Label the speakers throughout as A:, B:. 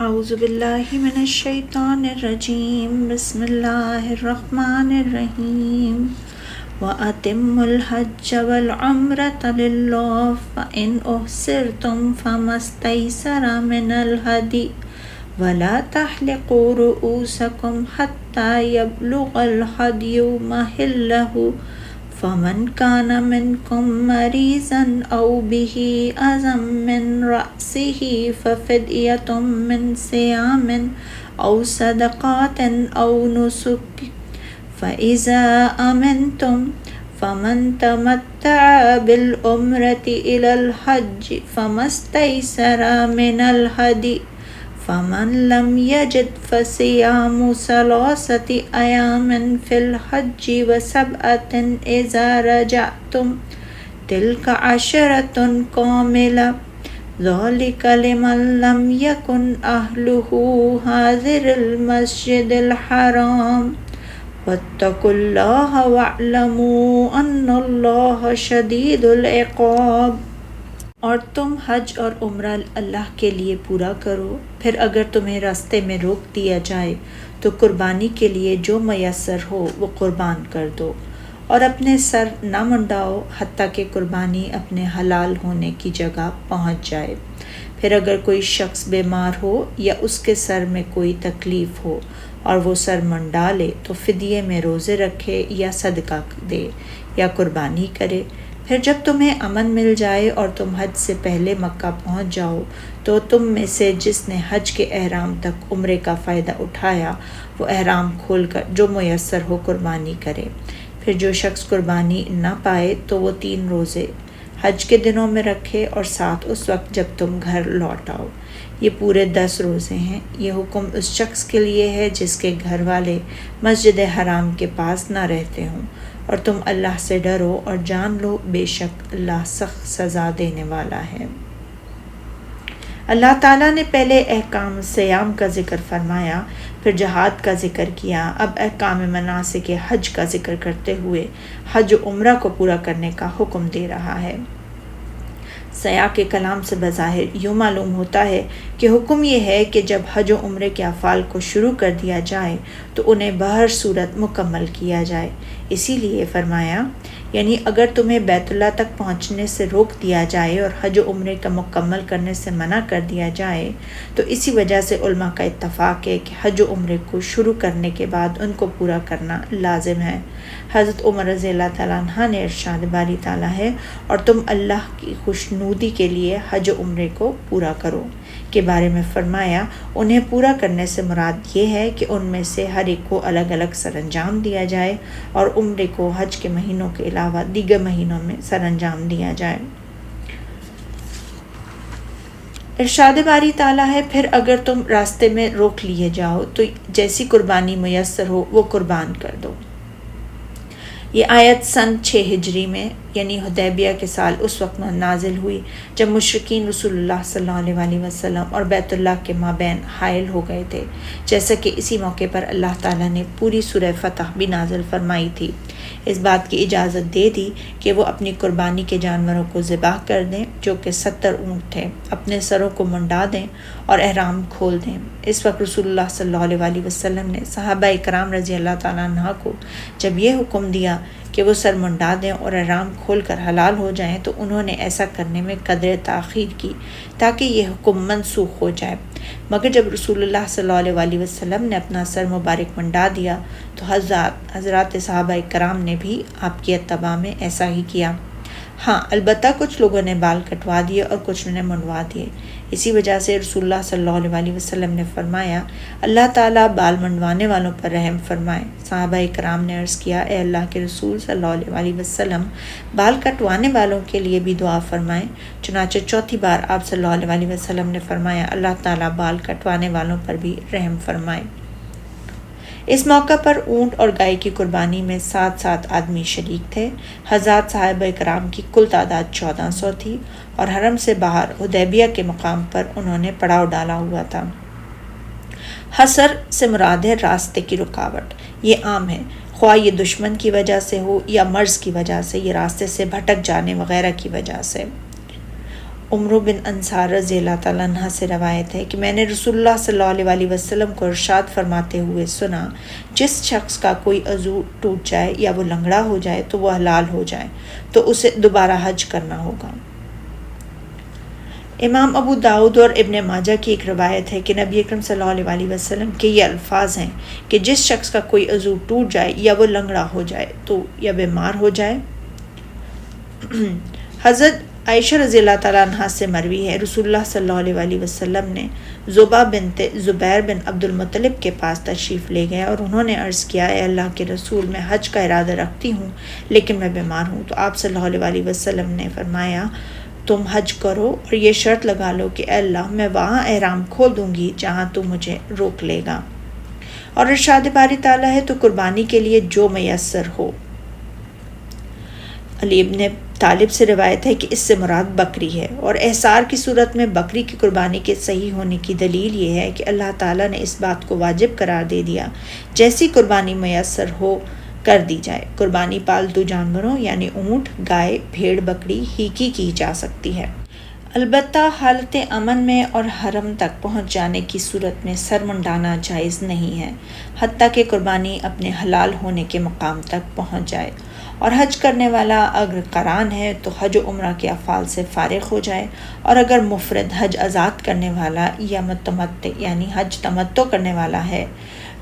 A: اعوذ باللہ من الشیطان الرجیم بسم اللہ الرحمن الرحیم وَأَتِمُّوا الْحَجَّ وَالْعُمْرَةَ لِلَّهِ فَإِنْ أُحْصِرْتُمْ فَمَا اسْتَيْسَرَ مِنَ الْهَدْيِ وَلَا تَحْلِقُوا رُؤُوسَكُمْ حَتَّى يَبْلُغَ الْهَدْيُ مَحِلَّهُ فَمَنْ كَانَ مِنْكُمْ مَرِيضًا أَوْ بِهِ أَذًى مِنْ رَأْسِهِ فَفِدْيَةٌ مِنْ صِيَامٍ أَوْ صَدَقَةٍ أَوْ نُسُكٍ فَإِذَا أَمِنْتُمْ فَمَنْ تَمَتَّعَ بِالْعُمْرَةِ إِلَى الْحَجِّ فَمَا اسْتَيْسَرَ مِنَ الْهَدْيِ فَمَنْ لَمْ يَجِدْ فَصِيَامُ ثَلَاثَةِ أَيَّامٍ فِي الْحَجِّ وَسَبْعَةٍ إِذَا رَجَعْتُمْ تِلْكَ عَشَرَةٌ كَامِلَةٌ ذَلِكَ لِمَنْ لَمْ يَكُنْ أَهْلُهُ حَاضِرَ الْمَسْجِدِ الْحَرَامِ وَاتَّقُوا اللَّهَ وَاعْلَمُوا أَنَّ اللَّهَ شَدِيدُ الْعِقَابِ۔ اور تم حج اور عمرہ اللہ کے لیے پورا کرو، پھر اگر تمہیں راستے میں روک دیا جائے تو قربانی کے لیے جو میسر ہو وہ قربان کر دو، اور اپنے سر نہ منڈاؤ حتیٰ کہ قربانی اپنے حلال ہونے کی جگہ پہنچ جائے۔ پھر اگر کوئی شخص بیمار ہو یا اس کے سر میں کوئی تکلیف ہو اور وہ سر منڈا لے تو فدیے میں روزے رکھے یا صدقہ دے یا قربانی کرے۔ پھر جب تمہیں امن مل جائے اور تم حج سے پہلے مکہ پہنچ جاؤ تو تم میں سے جس نے حج کے احرام تک عمرے کا فائدہ اٹھایا وہ احرام کھول کر جو میسر ہو قربانی کرے۔ پھر جو شخص قربانی نہ پائے تو وہ 3 روزے حج کے دنوں میں رکھے اور ساتھ اس وقت جب تم گھر لوٹ آؤ۔ یہ پورے 10 روزے ہیں۔ یہ حکم اس شخص کے لیے ہے جس کے گھر والے مسجد حرام کے پاس نہ رہتے ہوں، اور تم اللہ سے ڈرو اور جان لو بے شک اللہ سخت سزا دینے والا ہے۔ اللہ تعالیٰ نے پہلے احکام صیام کا ذکر فرمایا، پھر جہاد کا ذکر کیا، اب احکام مناسک حج کا ذکر کرتے ہوئے حج و عمرہ کو پورا کرنے کا حکم دے رہا ہے۔ سیاق کے کلام سے بظاہر یوں معلوم ہوتا ہے کہ حکم یہ ہے کہ جب حج و عمرے کے افعال کو شروع کر دیا جائے تو انہیں بہر صورت مکمل کیا جائے۔ اسی لیے فرمایا، یعنی اگر تمہیں بیت اللہ تک پہنچنے سے روک دیا جائے اور حج و عمرے کا مکمل کرنے سے منع کر دیا جائے تو اسی وجہ سے علماء کا اتفاق ہے کہ حج و عمرے کو شروع کرنے کے بعد ان کو پورا کرنا لازم ہے۔ حضرت عمر رضی اللہ تعالیٰ عنہ نے ارشاد باری تعالیٰ ہے، اور تم اللہ کی خوشنودی کے لیے حج و عمرے کو پورا کرو کے بارے میں فرمایا، انہیں پورا کرنے سے مراد یہ ہے کہ ان میں سے ہر ایک کو الگ الگ سر انجام دیا جائے اور عمرے کو حج کے مہینوں کے علاوہ دیگر مہینوں میں سر انجام دیا جائے۔ ارشاد باری تعالیٰ ہے، پھر اگر تم راستے میں روک لیے جاؤ تو جیسی قربانی میسر ہو وہ قربان کر دو۔ یہ آیت سن 6 ہجری میں یعنی حدیبیہ کے سال اس وقت نازل ہوئی جب مشرکین رسول اللہ صلی اللہ علیہ وسلم اور بیت اللہ کے مابین حائل ہو گئے تھے، جیسا کہ اسی موقع پر اللہ تعالیٰ نے پوری سورہ فتح بھی نازل فرمائی تھی، اس بات کی اجازت دے دی کہ وہ اپنی قربانی کے جانوروں کو ذبح کر دیں جو کہ 70 اونٹ تھے، اپنے سروں کو منڈا دیں اور احرام کھول دیں۔ اس وقت رسول اللہ صلی اللہ علیہ وسلم نے صحابہ اکرام رضی اللہ تعالیٰ عنہ کو جب یہ حکم دیا کہ وہ سر منڈا دیں اور احرام کھول کر حلال ہو جائیں تو انہوں نے ایسا کرنے میں قدر تاخیر کی تاکہ یہ حکم منسوخ ہو جائے، مگر جب رسول اللہ صلی اللہ علیہ وسلم نے اپنا سر مبارک منڈا دیا تو حضرات صحابہ کرام نے بھی آپ کی اتباع میں ایسا ہی کیا۔ ہاں، البتہ کچھ لوگوں نے بال کٹوا دیے اور کچھ نے منڈوا دیے۔ اسی وجہ سے رسول اللہ صلی اللہ علیہ وسلم نے فرمایا، اللہ تعالیٰ بال منڈوانے والوں پر رحم فرمائے۔ صحابہ کرام نے عرض کیا، اے اللہ کے رسول صلی اللہ علیہ وسلم، بال کٹوانے والوں کے لیے بھی دعا فرمائیں۔ چنانچہ چوتھی بار آپ صلی اللہ علیہ وسلم نے فرمایا، اللہ تعالیٰ بال کٹوانے والوں پر بھی رحم فرمائے۔ اس موقع پر اونٹ اور گائے کی قربانی میں 7 آدمی شریک تھے۔ حضرات صحابہ کرام کی کل تعداد 1400 تھی اور حرم سے باہر حدیبیہ کے مقام پر انہوں نے پڑاؤ ڈالا ہوا تھا۔ حصر سے مراد ہے راستے کی رکاوٹ، یہ عام ہے، خواہ یہ دشمن کی وجہ سے ہو یا مرض کی وجہ سے، یہ راستے سے بھٹک جانے وغیرہ کی وجہ سے۔ عمرو بن انصار رضی اللہ تعالیٰ عنہ سے روایت ہے کہ میں نے رسول اللہ صلی اللہ علیہ وسلم کو ارشاد فرماتے ہوئے سنا، جس شخص کا کوئی عضو ٹوٹ جائے یا وہ لنگڑا ہو جائے تو وہ حلال ہو جائے تو اسے دوبارہ حج کرنا ہوگا۔ امام ابو داؤد اور ابن ماجہ کی ایک روایت ہے کہ نبی اکرم صلی اللہ علیہ وسلم کے یہ الفاظ ہیں کہ جس شخص کا کوئی عضو ٹوٹ جائے یا وہ لنگڑا ہو جائے تو یا بیمار ہو جائے۔ حضرت عائشہ رضی اللہ تعالیٰ عنہ سے مروی ہے، رسول اللہ صلی اللہ علیہ وسلم نے زبا بنت زبیر بن عبد المطلب کے پاس تشریف لے گئے اور انہوں نے عرض کیا، اے اللہ کے رسول، میں حج کا ارادہ رکھتی ہوں لیکن میں بیمار ہوں۔ تو آپ صلی اللہ علیہ وسلم نے فرمایا، تم حج کرو اور یہ شرط لگا لو کہ اے اللہ میں وہاں احرام کھول دوں گی جہاں تو مجھے روک لے گا۔ اور ارشاد باری تعالیٰ ہے، تو قربانی کے لیے جو میسر ہو۔ علی ابن طالب سے روایت ہے کہ اس سے مراد بکری ہے، اور احصار کی صورت میں بکری کی قربانی کے صحیح ہونے کی دلیل یہ ہے کہ اللہ تعالیٰ نے اس بات کو واجب قرار دے دیا جیسی قربانی میسر ہو کر دی جائے۔ قربانی پالتو جانوروں یعنی اونٹ، گائے، بھیڑ، بکری ہی کی جا سکتی ہے، البتہ حالت امن میں اور حرم تک پہنچ جانے کی صورت میں سر منڈانا جائز نہیں ہے، حتیٰ کہ قربانی اپنے حلال ہونے کے مقام تک پہنچ جائے۔ اور حج کرنے والا اگر قران ہے تو حج و عمرہ کے افعال سے فارغ ہو جائے، اور اگر مفرد حج آزاد کرنے والا یا متمتع یعنی حج تمتع کرنے والا ہے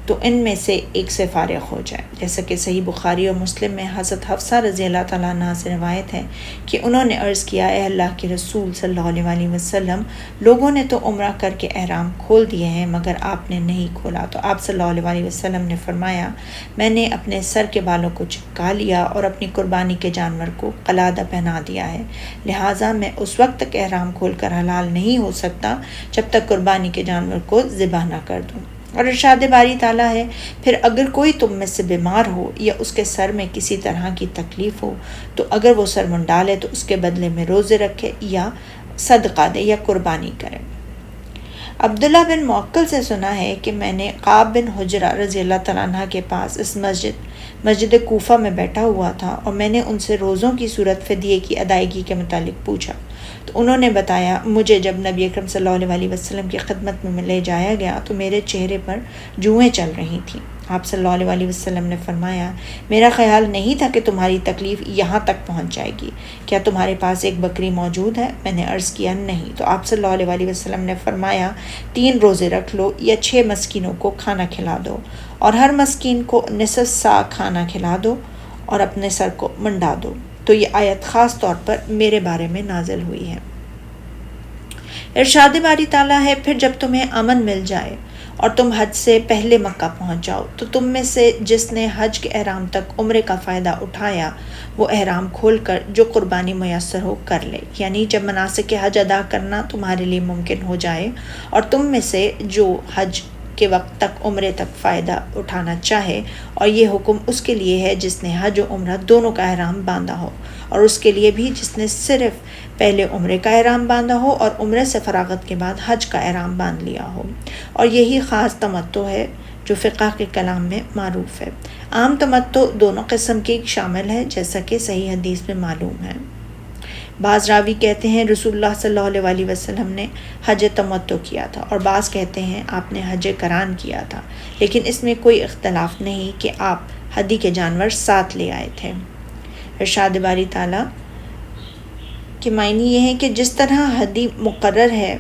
A: تو ان میں سے ایک سے فارغ ہو جائے، جیسا کہ صحیح بخاری اور مسلم میں حضرت حفصہ رضی اللہ تعالیٰ عنہ سے روایت ہے کہ انہوں نے عرض کیا، اے اللہ کے رسول صلی اللہ علیہ وسلم، لوگوں نے تو عمرہ کر کے احرام کھول دیے ہیں مگر آپ نے نہیں کھولا۔ تو آپ صلی اللہ علیہ وسلم نے فرمایا، میں نے اپنے سر کے بالوں کو چپکا لیا اور اپنی قربانی کے جانور کو قلادہ پہنا دیا ہے، لہٰذا میں اس وقت تک احرام کھول کر حلال نہیں ہو سکتا جب تک قربانی کے جانور کو ذبح نہ کر دوں۔ اور ارشاد باری تعالیٰ ہے، پھر اگر کوئی تم میں سے بیمار ہو یا اس کے سر میں کسی طرح کی تکلیف ہو تو اگر وہ سر منڈا لے تو اس کے بدلے میں روزے رکھے یا صدقہ دے یا قربانی کرے۔ عبداللہ بن موکل سے سنا ہے کہ میں نے قعب بن حجرہ رضی اللہ تعالیٰ عنہ کے پاس اس مسجد کوفہ میں بیٹھا ہوا تھا اور میں نے ان سے روزوں کی صورت فدیے کی ادائیگی کے متعلق پوچھا تو انہوں نے بتایا، مجھے جب نبی اکرم صلی اللہ علیہ وسلم کی خدمت میں لے جایا گیا تو میرے چہرے پر جوئیں چل رہی تھیں۔ آپ صلی اللہ علیہ وسلم نے فرمایا، میرا خیال نہیں تھا کہ تمہاری تکلیف یہاں تک پہنچ جائے گی، کیا تمہارے پاس ایک بکری موجود ہے؟ میں نے عرض کیا، نہیں۔ تو آپ صلی اللہ علیہ وسلم نے فرمایا، 3 روزے رکھ لو یا 6 مسکینوں کو کھانا کھلا دو، اور ہر مسکین کو نصف سا کھانا کھلا دو اور اپنے سر کو منڈا دو۔ تو یہ آیت خاص طور پر میرے بارے میں نازل ہوئی ہے۔ ارشاد باری تعالیٰ ہے، پھر جب تمہیں امن مل جائے اور تم حج سے پہلے مکہ پہنچ جاؤ تو تم میں سے جس نے حج کے احرام تک عمرے کا فائدہ اٹھایا وہ احرام کھول کر جو قربانی میسر ہو کر لے، یعنی جب مناسک حج ادا کرنا تمہارے لیے ممکن ہو جائے، اور تم میں سے جو حج کے وقت تک عمرے تک فائدہ اٹھانا چاہے، اور یہ حکم اس کے لیے ہے جس نے حج و عمرہ دونوں کا احرام باندھا ہو، اور اس کے لیے بھی جس نے صرف پہلے عمرے کا احرام باندھا ہو اور عمرے سے فراغت کے بعد حج کا احرام باندھ لیا ہو۔ اور یہی خاص تمتع ہے جو فقہ کے کلام میں معروف ہے۔ عام تمتع دونوں قسم کی شامل ہے، جیسا کہ صحیح حدیث میں معلوم ہے۔ بعض راوی کہتے ہیں رسول اللہ صلی اللہ علیہ وسلم نے حج تمتع کیا تھا، اور بعض کہتے ہیں آپ نے حج قران کیا تھا، لیکن اس میں کوئی اختلاف نہیں کہ آپ ہدی کے جانور ساتھ لے آئے تھے۔ ارشاد باری تعالیٰ کے معنی یہ ہے کہ جس طرح ہدی مقرر ہے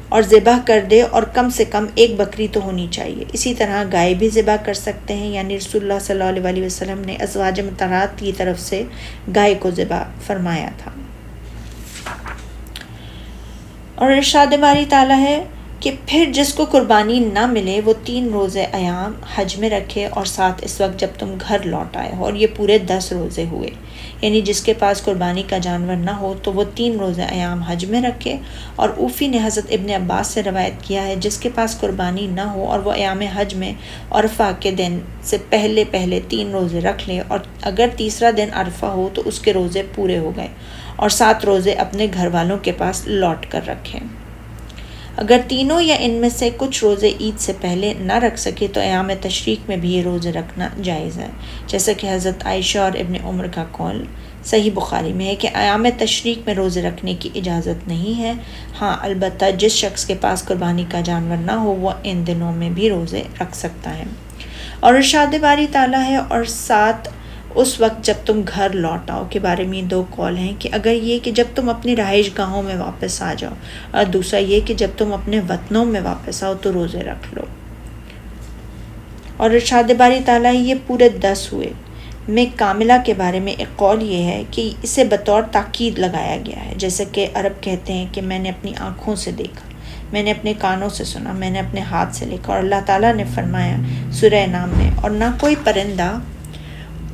A: اور ذبح کر دے اور کم سے کم ایک بکری تو ہونی چاہیے، اسی طرح گائے بھی ذبح کر سکتے ہیں، یعنی رسول اللہ صلی اللہ علیہ وسلم نے ازواج مطہرات کی طرف سے گائے کو ذبح فرمایا تھا۔ اور ارشاد باری تعالیٰ ہے کہ پھر جس کو قربانی نہ ملے وہ 3 روزے ایام حج میں رکھے، اور ساتھ اس وقت جب تم گھر لوٹ آئے ہو، اور یہ پورے 10 روزے ہوئے، یعنی جس کے پاس قربانی کا جانور نہ ہو تو وہ 3 روزے ایام حج میں رکھے۔ اور اوفی نے حضرت ابن عباس سے روایت کیا ہے، جس کے پاس قربانی نہ ہو اور وہ ایام حج میں عرفہ کے دن سے پہلے 3 روزے رکھ لے، اور اگر تیسرا دن عرفہ ہو تو اس کے روزے پورے ہو گئے، اور 7 روزے اپنے گھر والوں کے پاس لوٹ کر رکھیں۔ اگر تینوں یا ان میں سے کچھ روزے عید سے پہلے نہ رکھ سکے تو ایام تشریق میں بھی یہ روزے رکھنا جائز ہے، جیسا کہ حضرت عائشہ اور ابن عمر کا قول صحیح بخاری میں ہے کہ ایام تشریق میں روزے رکھنے کی اجازت نہیں ہے، ہاں البتہ جس شخص کے پاس قربانی کا جانور نہ ہو وہ ان دنوں میں بھی روزے رکھ سکتا ہے۔ اور ارشاد باری تعالیٰ ہے اور ساتھ اس وقت جب تم گھر لوٹ آؤ کے بارے میں 2 قول ہیں کہ اگر یہ کہ جب تم اپنی رہائش گاہوں میں واپس آ جاؤ، اور دوسرا یہ کہ جب تم اپنے وطنوں میں واپس آؤ تو روزے رکھ لو۔ اور ارشاد باری تعالیٰ یہ پورے 10 ہوئے۔ میں کاملہ کے بارے میں ایک قول یہ ہے کہ اسے بطور تاکید لگایا گیا ہے، جیسے کہ عرب کہتے ہیں کہ میں نے اپنی آنکھوں سے دیکھا، میں نے اپنے کانوں سے سنا، میں نے اپنے ہاتھ سے لکھا۔ اور اللہ تعالیٰ نے فرمایا سورہ انعام میں، اور نہ کوئی پرندہ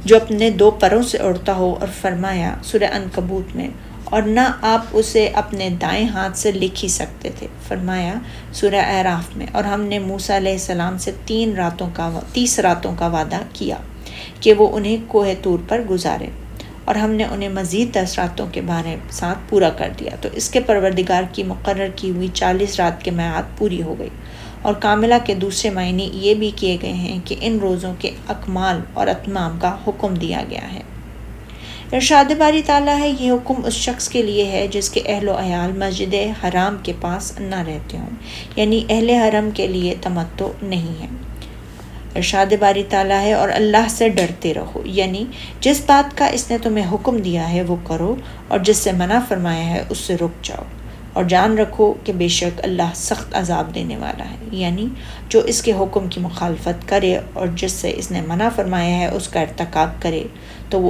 A: جو اپنے 2 پروں سے اڑتا ہو، اور فرمایا سورہ عنکبوت میں، اور نہ آپ اسے اپنے دائیں ہاتھ سے لکھ ہی سکتے تھے، فرمایا سورہ اعراف میں۔ اور ہم نے موسیٰ علیہ السلام سے 30 راتوں کا وعدہ کیا کہ وہ انہیں کوہ طور پر گزارے، اور ہم نے انہیں مزید 10 راتوں کے بارے ساتھ پورا کر دیا، تو اس کے پروردگار کی مقرر کی ہوئی 40 رات کے میعاد پوری ہو گئی۔ اور کاملہ کے دوسرے معنی یہ بھی کیے گئے ہیں کہ ان روزوں کے اکمال اور اتمام کا حکم دیا گیا ہے۔ ارشاد باری تعالیٰ ہے یہ حکم اس شخص کے لیے ہے جس کے اہل و عیال مسجد حرام کے پاس نہ رہتے ہوں، یعنی اہل حرم کے لیے تمتع نہیں ہے۔ ارشاد باری تعالیٰ ہے اور اللہ سے ڈرتے رہو، یعنی جس بات کا اس نے تمہیں حکم دیا ہے وہ کرو، اور جس سے منع فرمایا ہے اس سے رک جاؤ، اور جان رکھو کہ بے شک اللہ سخت عذاب دینے والا ہے، یعنی جو اس کے حکم کی مخالفت کرے اور جس سے اس نے منع فرمایا ہے اس کا ارتکاب کرے تو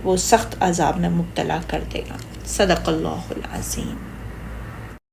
A: وہ سخت عذاب میں مبتلا کر دے گا۔ صدق اللہ العظیم۔